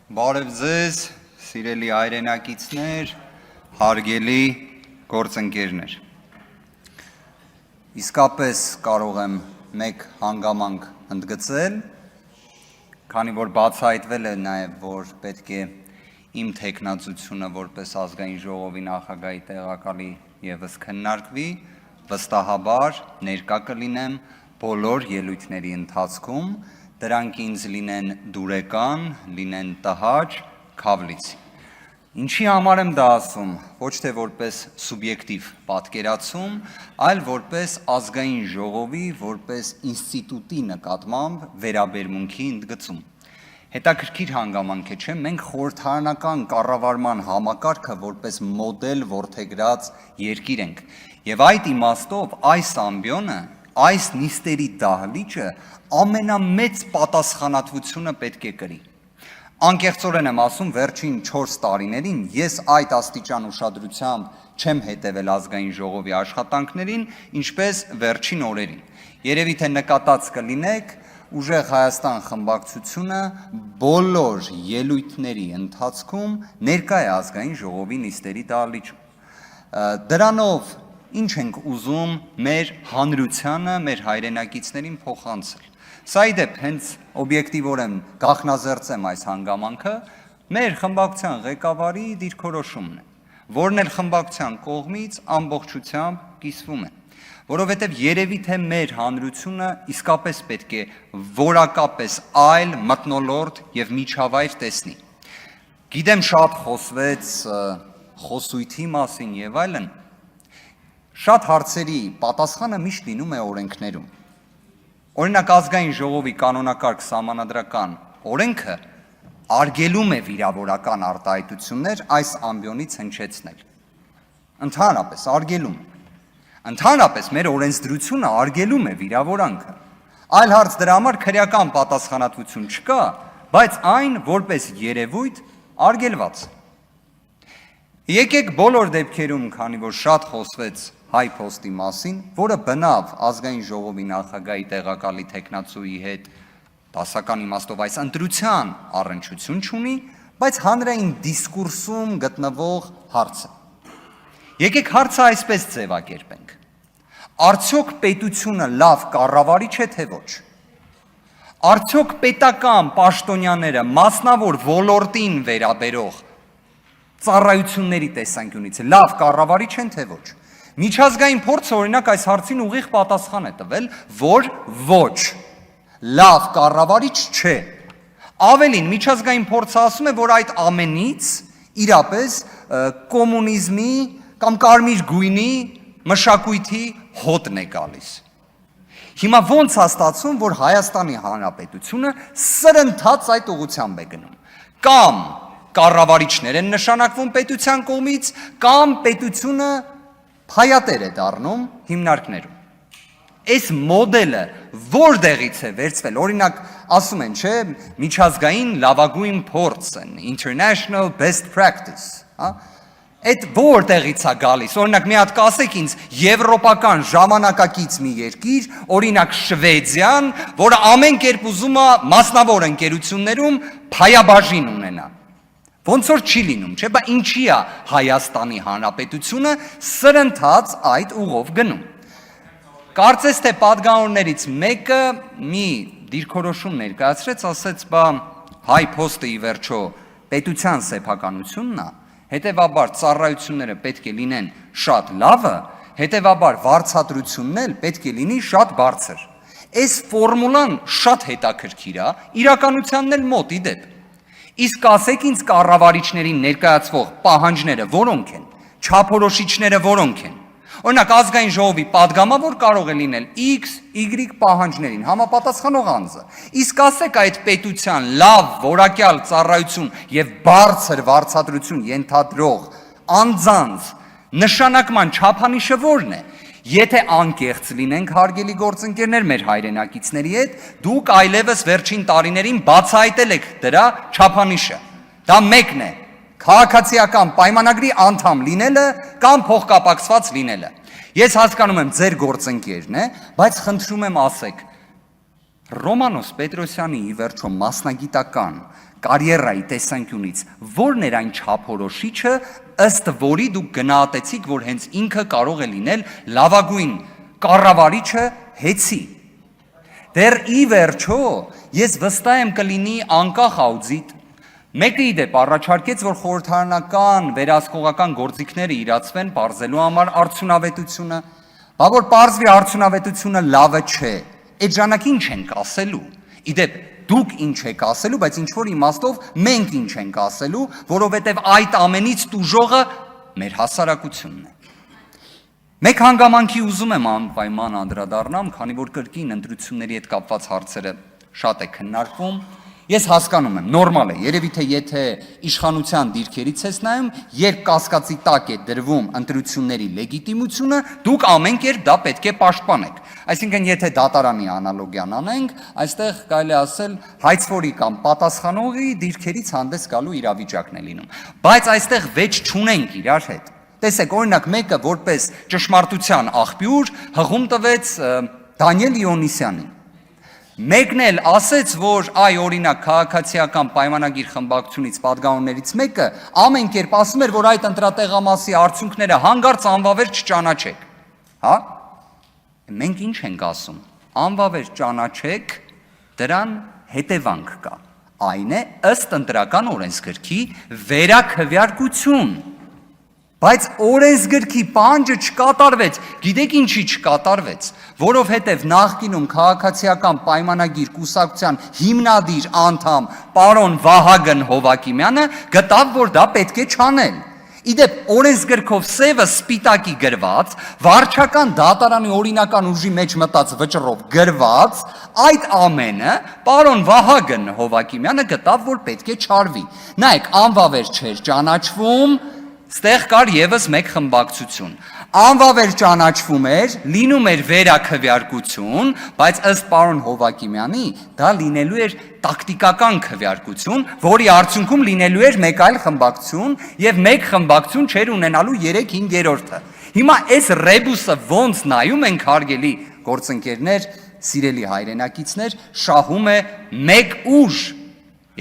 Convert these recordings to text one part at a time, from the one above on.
Բարև ձեզ, սիրելի հայրենակիցներ, հարգելի գործընկերներ։ Իսկապես կարող եմ մեկ հանգամանք ընդգծել, քանի որ բացահայտվել է նաև, որ պետք է իմ թեկնածությունը որպես ազգային ժողովի նախագահի տեղակալի ևս քննարկվի, վստահաբար ներկա կլինեմ բոլոր ելույթների ընթացքում, դրանք ինձ լինեն դուրեկան, լինեն տհաճ, քավլիցի։ Ինչի համար եմ դա ասում, ոչ թե որպես սուբյեկտիվ պատկերացում, այլ որպես ազգային ժողովի, որպես ինստիտուտի նկատմամբ վերաբերմունքի ընդգծում։ Հետաքրքիր հանգամանք է, չէ՞, մենք խորհրդարանական կառավարման համակարգը որպես մոդել որդեգրած երկիր ենք, եւ այդ իմաստով այս ամբիոնը, այս նիստերի դահլիճը ամենամեծ պատասխանատվությունը պետք է կրի։ Անկեղծորեն եմ ասում, վերջին 4 տարիներին ես այդ աստիճան ուշադրությամբ չեմ հետևել ազգային ժողովի աշխատանքներին, ինչպես վերջին օրերին։ Երևի թե նկատած կլինեք, Ուժեղ Հայաստան խմբակցությունը բոլոր ելույթների ընթացքում ներկա է ազգային ժողովի նիստերի դահլիճում։ Դրանով ինչ ենք ուզում մեր հանրությանը, մեր հայրենակիցներին փոխանցել։ Սա ի դեպ հենց օբյեկտիվորեն գաղտնազերծեմ այս հանգամանքը, մեր խմբակցության ղեկավարի դիրքորոշումն է, որն էլ խմբակցության կողմից ամբողջությամբ կիսվում է, որովհետև երևի թե մեր հանրությունը իսկապես պետք է որակապես այլ մթնոլորտ եւ միջավայր տեսնի։ Գիտեմ շատ խոսվեց խոսույթի մասին եւ այլն, շատ հարցերի պատասխանը միշտ լինում է օրենքներում։ Օրինակ ազգային ժողովի կանոնակարգ սահմանադրական օրենքը արգելում է վիրավորական արտահայտություններ այս ամբիոնից հնչեցնել։ Ընդհանրապես արգելում է։ Ընդհանրապես մեր օրենսդրությունը արգելում է վիրավորանքը։ Այլ հարց դրա համար քրեական պատասխանատվություն չկա, բայց այն որպես երևույթ արգելված է։ Եկեք բոլոր դեպքերում, քանի որ շատ խոսվեց Հայ փոստի մասին, որը բնավ ազգային ժողովի նախագահի տեղակալի թեկնածուի հետ դասական իմաստով այս ընտրության առնչություն չունի, բայց հանրային դիսկուրսում գտնվող հարց է։ Եկեք հարցը այսպես ձևակերպենք. Արդյոք պետությունը լավ կառավարիչ է, թե ոչ։ Արդյոք պետական պաշտոնյաները մասնավոր ոլորտին վերաբերող ծառայությունների տեսանկյունից լավ կառավարիչ են, թե ոչ։ Միջազգային փորձը օրինակ այս հարցին ուղիղ պատասխան է տվել, որ ոչ, լավ կառավարիչ չէ։ Ավելին, միջազգային փորձը ասում է, որ այդ ամենից իրապես կոմունիզմի կամ կարմիր գույնի մշակույթի հոտն է գալիս։ Հիմա ոնց է ստացվում, որ Հայաստանի Հանրապետությունը սրընթաց այդ ուղղությամբ է գնում։ Կամ կառավարիչներ են նշանակվում պետության կողմից, կամ պետությունը փայատեր է դառնում հիմնարկներում։ Այս մոդելը որտեղից է վերցվել, օրինակ ասում են, չէ, միջազգային լավագույն փորձն, international best practice, հա։ Այդ որտեղից է գալիս, օրինակ մի հատ կասեք ինձ եվրոպական ժամանակակից մի երկիր, օրինակ Շվեդիան, որը ամեն կերպ ուզում է մասնավոր ընկերություններում փայաբաժին ունենա։ Ոնց որ չի լինում, չէ, բա ինչի է Հայաստանի Հանրապետությունը սրընթաց այդ ուղով գնում։ Կարծես թե պատգամավորներից մեկը մի դիրքորոշում ներկայացրեց, ասեց, բա Հայ փոստը ի վերջո պետության սեփականությունն է, հետևաբար ծառայությունները պետք է լինեն շատ լավը, հետևաբար վարձատրությունն էլ պետք է լինի շատ բարձր։ Այս ֆորմուլան շատ հետաքրքիր է, իրականությանն էլ մոտ ի դեպ։ Իսկ ասեք ինձ կառավարիչներին ներկայացվող պահանջները որոնք են, չափորոշիչները որոնք են։ Օրինակ ազգային ժողովի падգամավոր կարող է լինել X, Y պահանջներին համապատասխանող անձը։ Իսկ ասեք այդ պետության լավ որակյալ ծառայություն եւ բարձր վարձատրություն ենթադրող անձանց նշանակման չափանիշը որն է։ Եթե անկեղծ լինենք հարգելի գործընկերներ մեր հայրենակիցների հետ, դուք այլևս վերջին տարիներին բացահայտել եք դրա չափանիշը։ Դա մեկն է, քաղաքացիական պայմանագրի անդամ լինելը կամ փոխկապակցված լինելը։ Ես հասկանում եմ ձեր գործընկերն է, բայց խնդրում եմ ասեք, Ռոմանոս Պետրոսյանի ի վերջո մասնագիտական կարիերայի տեսանկյունից, որն էր այն չափորոշիչը, ըստ որի դուք գնահատեցիք, որ հենց ինքը կարող է լինել լավագույն կառավարիչը հեծի։ Դեռ ի վերջո, ես վստահ եմ կլինի անկախ աուդիտ, մեկը իդեպ առաջարկեց, որ խորհրդարանական վերահսկողական գործիքները իրացվեն պարզելու համար արդյունավետությունը, բա որ պարզվի արդյունավետությունը լավը չէ, այդ ժամանակ ինչ ենք ասելու, իդեպ դուք ինչ եք ասելու, բայց ինչ-որ իմաստով մենք ինչ ենք ասելու, որովհետև այդ ամենից տուժողը մեր հասարակությունն է։ Մեկ հանգամանքի ուզում եմ անպայման անդրադառնամ, քանի որ կրկին ընտրությունների հետ կապված հարցերը շատ է քննարկվում։ Ես հասկանում եմ, նորմալ է, երևի թե եթե իշխանության դիրքերից ես նայում, երբ կասկածի տակ է դրվում ընտրությունների լեգիտիմությունը, դուք ամեն կերպ դա պետք է պաշտպանեք։ Այսինքն, եթե դատարանի անալոգիան անենք, այստեղ կարելի է ասել հայցվորի կամ պատասխանողի դիրքերից հանդես գալու իրավիճակն է լինում։ Բայց այստեղ վեճ չունենք իրար հետ։ Տեսեք, օրինակ մեկը որպես ճշմարտության աղբյուր հղում տվեց Դանիել Իոնիսյանին։ Մեկն էլ ասեց, որ այ օրինակ քաղաքացիական պայմանագիր խմբակցությունից պատգամներից մեկը ամեն կերպ ասում էր, որ այդ ընտրատեղամասի արդյունքները հանգարց անվավեր չճանաչեք, հա? Մենք ինչ ենք ասում, անվավեր ճանաչեք, դրան հետևանք կա, այն է ըստ ընտրական օրենսգրքի վերաքվյարկություն, բայց օրենսգրքի պահանջը չկատարվեց, գիտեք ինչի չկատարվեց, որովհետև նախկինում քաղաքացիական պայմանագիր կուսակցության հիմնադիր անդամ պարոն Վահագն Հովակիմյանը գտավ, որ դա պետք է չանել։ Իդեպ օրենսգրքով սևը սպիտակի գրված, վարչական դատարանի օրինական ուժի մեջ մտած վճռով գրված, այդ ամենը պարոն Վահագն Հովակիմյանը գտավ, որ պետք է չարվի։ Նայեք, անվավեր չէր ճանաչվում, ստեղ կար եւս մեկ խմբակցություն։ Անվավեր ճանաչվում էր, լինում էր վերաքվյարկություն, բայց ըստ պարոն Հովակիմյանի դա լինելու էր տակտիկական քվյարկություն, որի արդյունքում լինելու էր մեկ այլ խմբակցություն եւ մեկ խմբակցություն չէր ունենալու 3/5-ը։ Հիմա այս ռեբուսը ոնց նայում ենք, հարգելի գործընկերներ, սիրելի հայրենակիցներ, շահում է մեկ ուժ,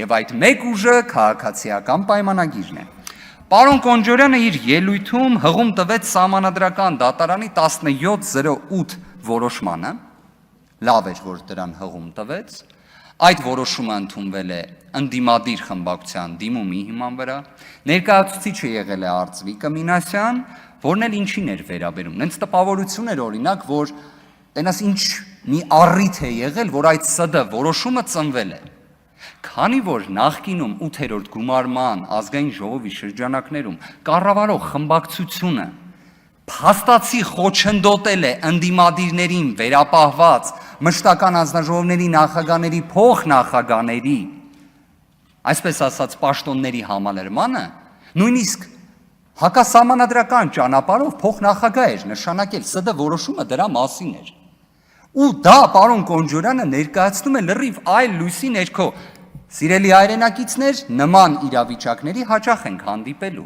եւ այդ մեկ ուժը քաղաքացիական պայմանագիրն է։ Պարոն Կոնջորյանը իր ելույթում հղում տվեց Սահմանադրական դատարանի 1708 որոշմանը, լավ էր, որ դրան հղում տվեց, այդ որոշումը ընդունվել է ընդդիմադիր խմբակցության դիմումի հիման վրա, ներկայացուցիչը եղել է Արծվիկ Մինասյան, որն էլ ինչին էր վերաբերում, նենց տպավորություն էր օրինակ, որ տենաս ինչ մի առիթ է եղել, որ այդ ՍԴ որոշումը ծնվել է։ Քանի որ նախկինում 8-րդ գումարման ազգային ժողովի շրջանակներում կառավարող խմբակցությունը փաստացի խոչընդոտել է ընդդիմադիրներին վերապահված մշտական հանձնաժողովների նախագահների փոխնախագահների, այսպես ասած պաշտոնների համալրմանը, նույնիսկ հակասահմանադրական ճանապարհով փոխնախագահ էր նշանակել, ՍԴ որոշումը դրա մասին էր։ Ու դա պարոն Կոնջորյանը ներկայացնում է լրիվ այլ լույսի ներքո։ Սիրելի հայրենակիցներ, նման իրավիճակների հաճախ ենք հանդիպելու,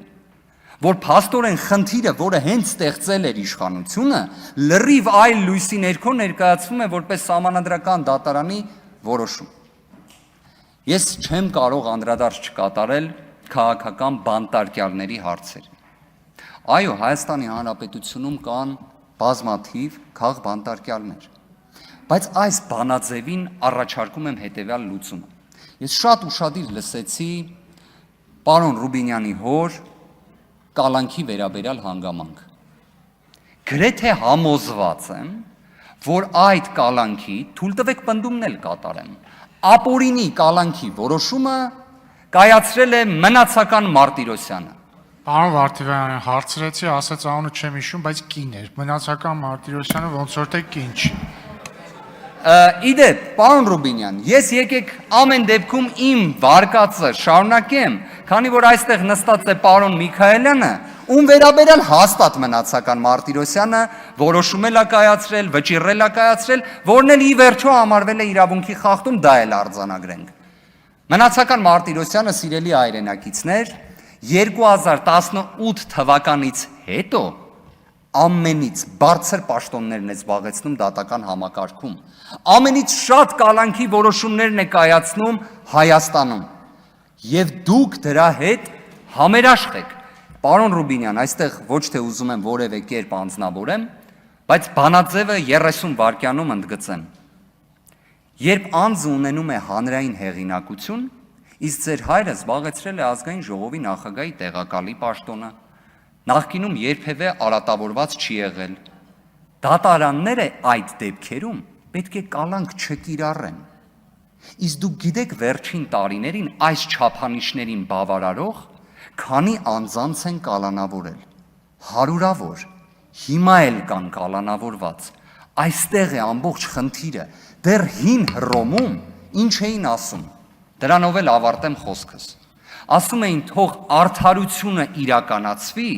որ փաստորեն խնդիրը, որը հենց ստեղծել էր իշխանությունը, լրիվ այլ լույսի ներքո ներկայացվում է որպես Սահմանադրական դատարանի որոշում։ Ես չեմ կարող անդրադարձ չկատարել քաղաքական բանտարկյալների հարցերին։ Այո, Հայաստանի Հանրապետությունում կան բազմաթիվ քաղբանտարկյալներ, բայց այս բանաձևին առաջարկում եմ հետևյալ լուծումը։ Ես շատ ուշադիր լսեցի պարոն Ռուբինյանի հոր կալանքի վերաբերյալ հանգամանք։ Գրեթե համոզված եմ, որ այդ կալանքի, թույլ տվեք պնդումն էլ կատարեմ, ապօրինի կալանքի որոշումը կայացրել է մնացական Մարտիրոսյանը։ Պարոն Վարդիվանյան, հարցրեցի, ասաց անունը չեմ հիշում, բայց կին էր։ Մնացական Մարտիրոսյանը ոնց որ թե կին չի։ Իդեպ, պարոն Ռուբինյան, ես եկեք ամեն դեպքում իմ վարկածը շարունակեմ, քանի որ այստեղ նստած է պարոն Միքայելյանը, ում վերաբերյալ հաստատ մնացական Մարտիրոսյանը որոշում է կայացրել, վճիռել է կայացրել, որն էլ ի վերջո համարվել է իրավունքի խախտում, դա էլ արձանագրենք։ Մնացական Մարտիրոսյանը, սիրելի հայրենակիցներ, 2018 թվականից հետո ամենից բարձր պաշտոններն է զբաղեցնում դատական համակարգում, ամենից շատ կալանքի որոշումներն է կայացնում Հայաստանում, եւ դուք դրա հետ համերաշխ եք։ Պարոն Ռուբինյան, այստեղ ոչ թե ուզում եմ որևէ կերպ անձնավորեմ, բայց բանաձևը 30 վայրկյանում ընդգծեմ։ Երբ անձը ունենում է հանրային հեղինակություն, իսկ ձեր հայրը զբաղեցրել է ազգային ժողովի նախագահի տեղակալի պաշտոնը, նախկինում երբևէ արատավորված չի եղել։ Դատարանները այդ դեպքերում պետք է կալանք չկիրառեն։ Իսկ դուք գիտեք վերջին տարիներին այս չափանիշներին բավարարող քանի անձանց են կալանավորել։ Հարյուրավոր, հիմա էլ կան կալանավորված։ Այստեղ է ամբողջ խնդիրը։ Դեռ հին Հռոմում ինչ էին ասում։ Դրանով էլ ավարտեմ խոսքս։ Ասում էին թող արդարությունը իրականացվի,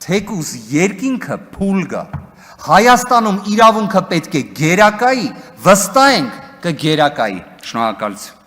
թեկուզ երկինքը փուլ գա։ Հայաստանում իրավունքը պետք է գերակայի, վստահ ենք կգերակայի։ Շնորհակալություն։